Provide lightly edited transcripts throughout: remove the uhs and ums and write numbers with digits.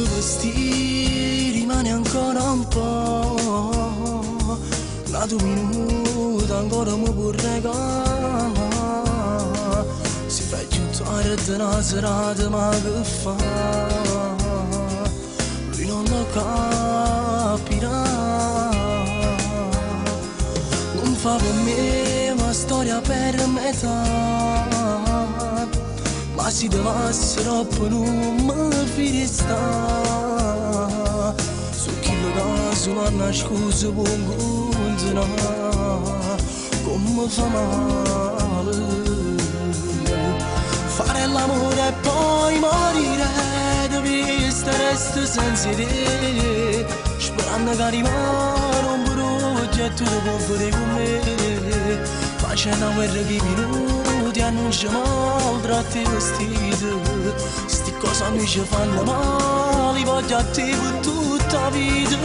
vestì rimane ancora un po', la tua minuta ancora mi può regalare, si fa giù tardi una serata ma che fa, lui non lo capirà, non fa per me una storia per metà, ma se dovesse troppo non mi fidi sta, su chi lo caso mi ha nascosto buon continuare, come fa male, fare l'amore e poi morire, devi stare senza te, sperando che arrivare un progetto di può fare con me, facendo una guerra che minuti annunciamo altri vestiti, sti cose mi ci fanno male, voglio a te per tutta la vita,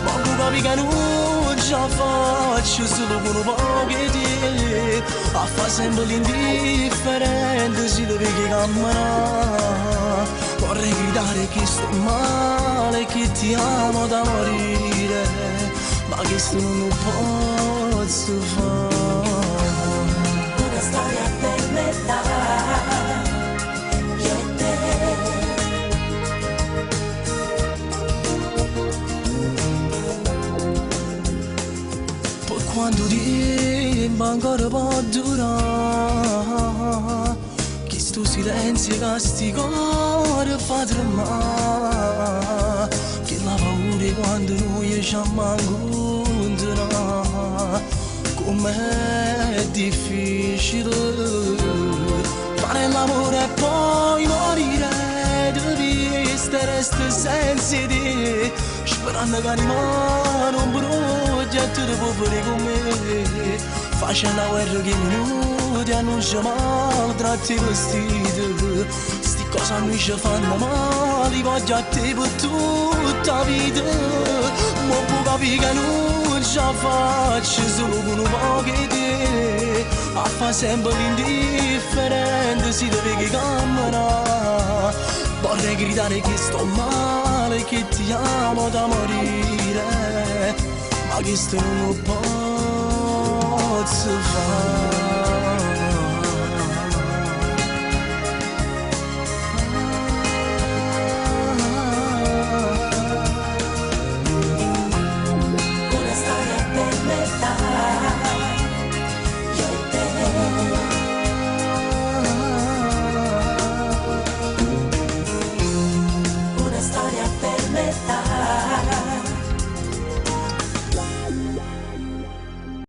ma tu capi che non ce la faccio solo con un po' di te, a fa sempre l'indifferente, si deve che camminare, vorrei gridare che sto male, che ti amo da morire, ma che sto non posso fare. Una storia per metà, io e te. Poi quando tempo ancora può durare, che sto silenzio che sti cuore fa tremare, che la paura quando noi ci ammancontrano, com'è difficile fare l'amore e poi morire, devi stare senza te, sperando che rimane un progetto di può fare con me, facendo una guerra che minuti annunciamo altri vestiti, sti cose a noi ci fanno male, voglio a te per tutta la vita, ma può capire che non ce la faccio solo con un po' di te, a fa sempre l'indifferente, si deve che cammina, vorrei gridare che sto male, che ti amo da morire, ma che sto non posso fare.